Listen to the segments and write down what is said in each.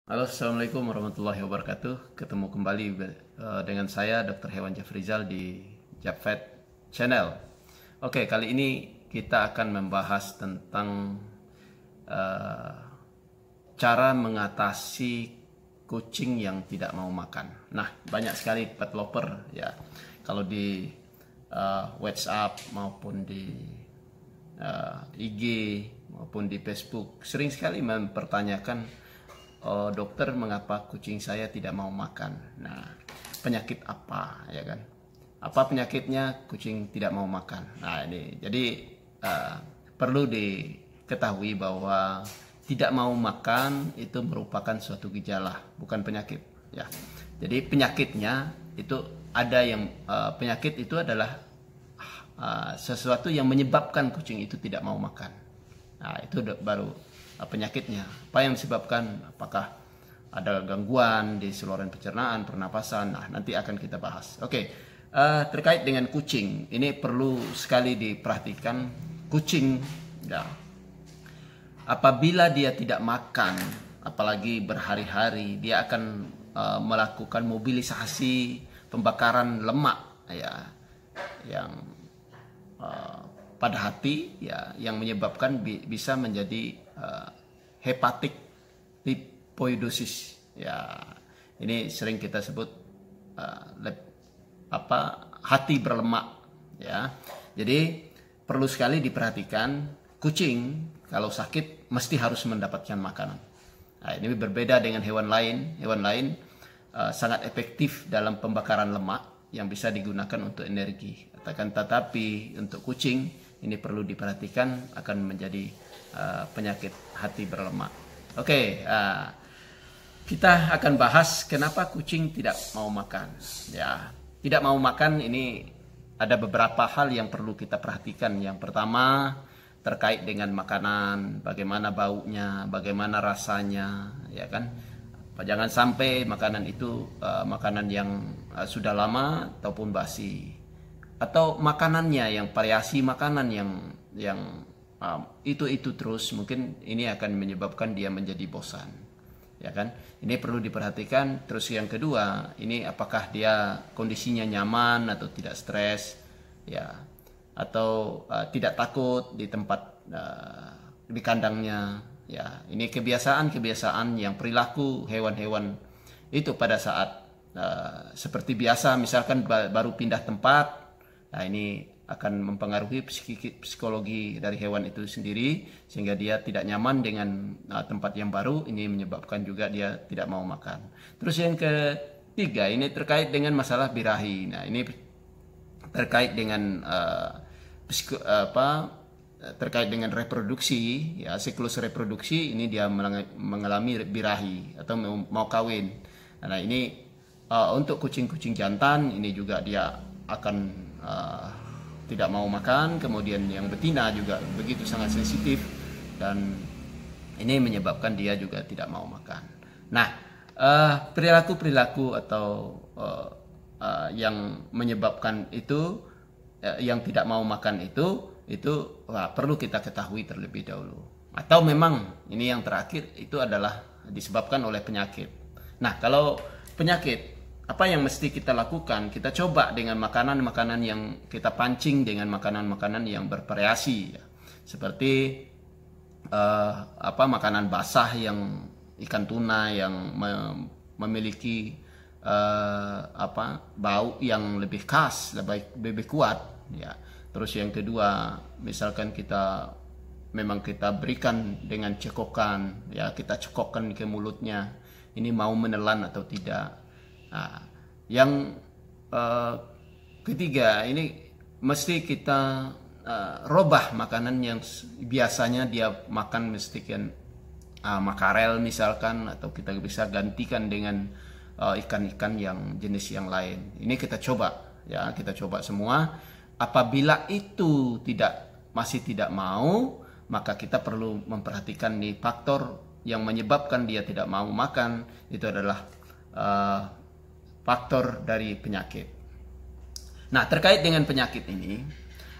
Halo, Assalamualaikum warahmatullahi wabarakatuh. Ketemu kembali dengan saya, Dr. Hewan Jafrizal di Japvet Channel. Oke, kali ini kita akan membahas tentang uh, cara mengatasi kucing yang tidak mau makan. Nah, banyak sekali pet lover ya. Kalau di WhatsApp maupun di IG maupun di Facebook sering sekali mempertanyakan, "Oh, dokter, mengapa kucing saya tidak mau makan?" Nah, penyakit apa, ya kan? Apa penyakitnya kucing tidak mau makan? Nah, ini jadi perlu diketahui bahwa tidak mau makan itu merupakan suatu gejala, bukan penyakit, ya. Jadi penyakitnya itu ada yang penyakit itu adalah sesuatu yang menyebabkan kucing itu tidak mau makan. Nah, itu baru penyakitnya. Apa yang disebabkan? Apakah ada gangguan di saluran pencernaan, pernapasan? Nah, nanti akan kita bahas. Oke, terkait dengan kucing, ini perlu sekali diperhatikan. Kucing, ya, apabila dia tidak makan, apalagi berhari-hari, dia akan melakukan mobilisasi pembakaran lemak, ya, yang pada hati, ya, yang menyebabkan bisa menjadi hepatic lipoidosis, ya. Ini sering kita sebut hati berlemak, ya. Jadi perlu sekali diperhatikan, kucing kalau sakit mesti harus mendapatkan makanan. Nah, ini berbeda dengan hewan lain. Hewan lain sangat efektif dalam pembakaran lemak yang bisa digunakan untuk energi. Tetapi untuk kucing ini perlu diperhatikan, akan menjadi penyakit hati berlemak. Oke, kita akan bahas kenapa kucing tidak mau makan. Ya, tidak mau makan ini ada beberapa hal yang perlu kita perhatikan. Yang pertama terkait dengan makanan, bagaimana baunya, bagaimana rasanya, ya kan? Jangan sampai makanan itu makanan yang sudah lama ataupun basi, atau makanannya yang variasi makanan yang itu terus, mungkin ini akan menyebabkan dia menjadi bosan, ya kan? Ini perlu diperhatikan. Terus yang kedua, ini apakah dia kondisinya nyaman atau tidak stres, ya, atau tidak takut di tempat di kandangnya, ya. Ini kebiasaan yang perilaku hewan-hewan itu pada saat seperti biasa, misalkan baru pindah tempat. Nah, ini akan mempengaruhi psikologi dari hewan itu sendiri, sehingga dia tidak nyaman dengan tempat yang baru. Ini menyebabkan juga dia tidak mau makan. Terus yang ketiga, ini terkait dengan masalah birahi. Nah, ini terkait dengan terkait dengan reproduksi, ya, siklus reproduksi. Ini dia mengalami birahi atau mau kawin. Nah, ini untuk kucing-kucing jantan ini juga dia akan tidak mau makan. Kemudian yang betina juga begitu, sangat sensitif, dan ini menyebabkan dia juga tidak mau makan. Nah, perilaku-perilaku atau yang menyebabkan itu, yang tidak mau makan itu perlu kita ketahui terlebih dahulu. Atau memang ini yang terakhir itu adalah disebabkan oleh penyakit. Nah, kalau penyakit, apa yang mesti kita lakukan? Kita coba dengan makanan-makanan yang kita pancing, dengan makanan-makanan yang bervariasi, ya. Seperti makanan basah, yang ikan tuna yang memiliki bau yang lebih khas, lebih kuat, ya. Terus yang kedua, misalkan kita berikan dengan cekokan, ya, kita cekokkan ke mulutnya, ini mau menelan atau tidak. Nah, yang ketiga, ini mesti kita robah makanan yang biasanya dia makan, mesti kan makarel misalkan, atau kita bisa gantikan dengan ikan-ikan yang jenis yang lain. Ini kita coba, ya, kita coba semua. Apabila itu masih tidak mau, maka kita perlu memperhatikan nih faktor yang menyebabkan dia tidak mau makan. Itu adalah faktor dari penyakit. Nah, terkait dengan penyakit ini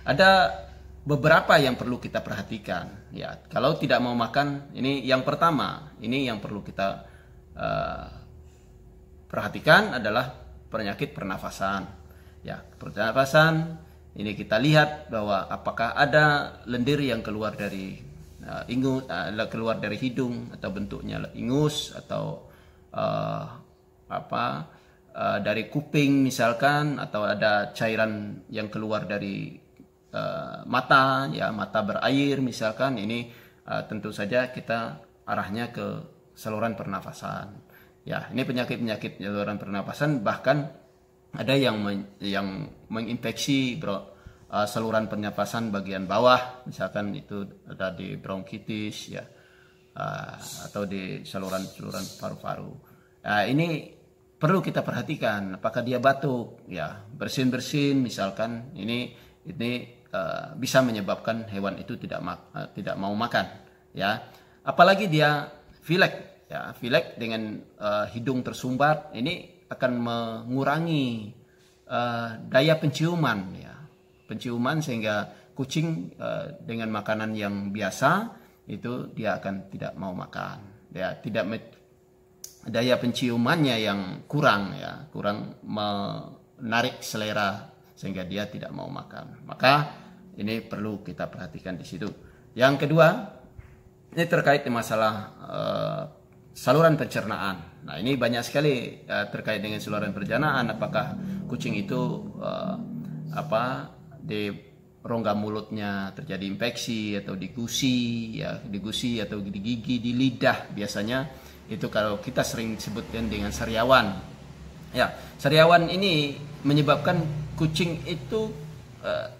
ada beberapa yang perlu kita perhatikan, ya. Kalau tidak mau makan, ini yang pertama, ini yang perlu kita perhatikan adalah penyakit pernafasan. Ya, pernafasan ini kita lihat bahwa apakah ada lendir yang keluar dari keluar dari hidung atau bentuknya ingus atau dari kuping misalkan, atau ada cairan yang keluar dari mata, ya mata berair misalkan. Ini tentu saja kita arahnya ke saluran pernafasan. Ya, ini penyakit-penyakit saluran pernafasan, bahkan ada yang menginfeksi saluran pernapasan bagian bawah, misalkan itu ada di bronkitis, ya, atau di saluran paru-paru. Ini perlu kita perhatikan, apakah dia batuk, ya, bersin misalkan. Ini bisa menyebabkan hewan itu tidak mau makan, ya. Apalagi dia pilek, ya, pilek dengan hidung tersumbat, ini akan mengurangi daya penciuman, ya, sehingga kucing dengan makanan yang biasa itu dia akan tidak mau makan, ya, daya penciumannya yang kurang, ya, kurang menarik selera sehingga dia tidak mau makan. Maka ini perlu kita perhatikan di situ. Yang kedua, ini terkait dengan masalah saluran pencernaan. Nah, ini banyak sekali terkait dengan saluran pencernaan. Apakah kucing itu di rongga mulutnya terjadi infeksi atau di gusi, ya, di gusi atau di gigi, di lidah. Biasanya itu kalau kita sering sebutkan dengan sariawan. Ya, sariawan ini menyebabkan kucing itu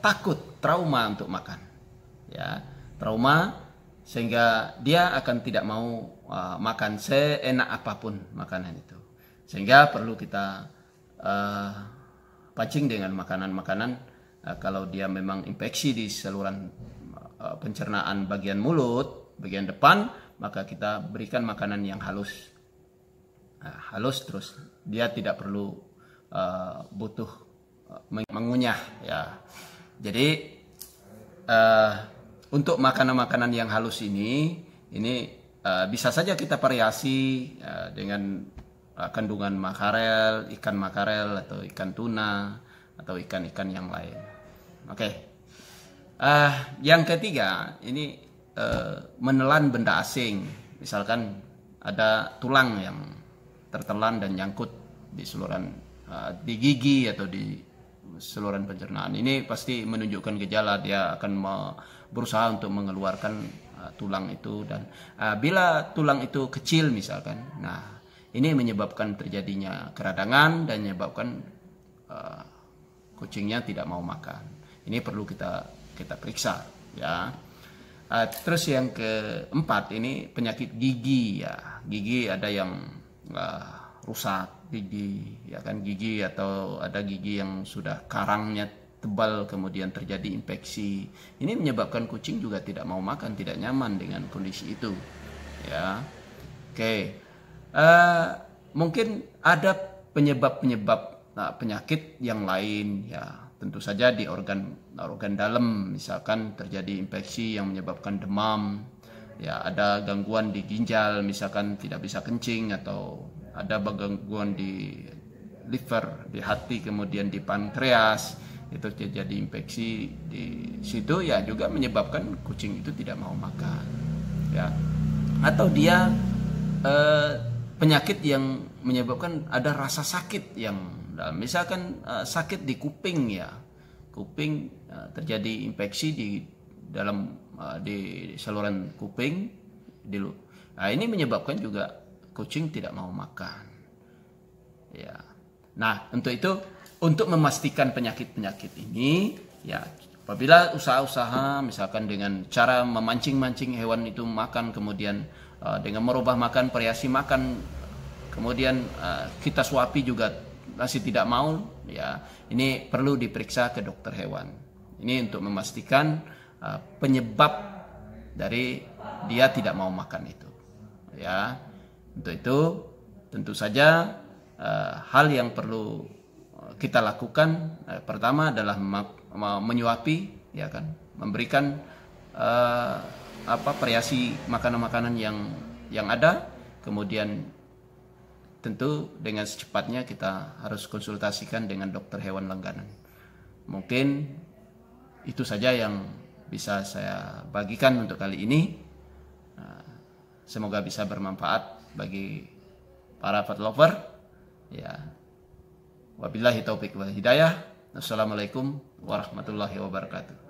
takut, trauma untuk makan. Ya, trauma sehingga dia akan tidak mau makan seenak apapun makanan itu. Sehingga perlu kita pancing dengan makanan-makanan, kalau dia memang infeksi di saluran pencernaan bagian mulut, bagian depan, maka kita berikan makanan yang halus. Halus terus, dia tidak perlu butuh mengunyah, ya. Jadi untuk makanan-makanan yang halus ini bisa saja kita variasi dengan kandungan makarel, ikan makarel atau ikan tuna atau ikan-ikan yang lain. Oke. Yang ketiga, ini menelan benda asing. Misalkan ada tulang yang tertelan dan nyangkut di saluran, di gigi atau di saluran pencernaan. Ini pasti menunjukkan gejala dia akan berusaha untuk mengeluarkan tulang itu, dan bila tulang itu kecil misalkan, nah ini menyebabkan terjadinya keradangan dan menyebabkan kucingnya tidak mau makan. Ini perlu kita periksa, ya. Terus yang keempat, ini penyakit gigi, ya. Gigi ada yang rusak gigi, ya kan, gigi, atau ada gigi yang sudah karangnya tebal kemudian terjadi infeksi. Ini menyebabkan kucing juga tidak mau makan, tidak nyaman dengan kondisi itu, ya. Oke. Mungkin ada penyebab penyakit yang lain, ya. Tentu saja di organ dalam, misalkan terjadi infeksi yang menyebabkan demam, ya, ada gangguan di ginjal, misalkan tidak bisa kencing, atau ada gangguan di liver, di hati, kemudian di pankreas, itu terjadi infeksi di situ, ya, juga menyebabkan kucing itu tidak mau makan, ya. Atau dia penyakit yang menyebabkan ada rasa sakit yang misalkan sakit di kuping, ya, kuping, terjadi infeksi di dalam di saluran kuping, nah ini menyebabkan juga kucing tidak mau makan, ya. Nah, untuk itu, untuk memastikan penyakit-penyakit ini, ya, apabila usaha-usaha misalkan dengan cara memancing-mancing hewan itu makan, kemudian dengan merubah makan, variasi makan, kemudian kita suapi juga masih tidak mau, ya, ini perlu diperiksa ke dokter hewan. Ini untuk memastikan penyebab dari dia tidak mau makan itu, ya. Untuk itu tentu saja hal yang perlu kita lakukan, pertama adalah menyuapi, ya kan, memberikan variasi makanan-makanan yang ada, kemudian tentu dengan secepatnya kita harus konsultasikan dengan dokter hewan langganan. Mungkin itu saja yang bisa saya bagikan untuk kali ini. Semoga bisa bermanfaat bagi para pet lover. Ya. Wabillahi taufik wal hidayah. Assalamualaikum warahmatullahi wabarakatuh.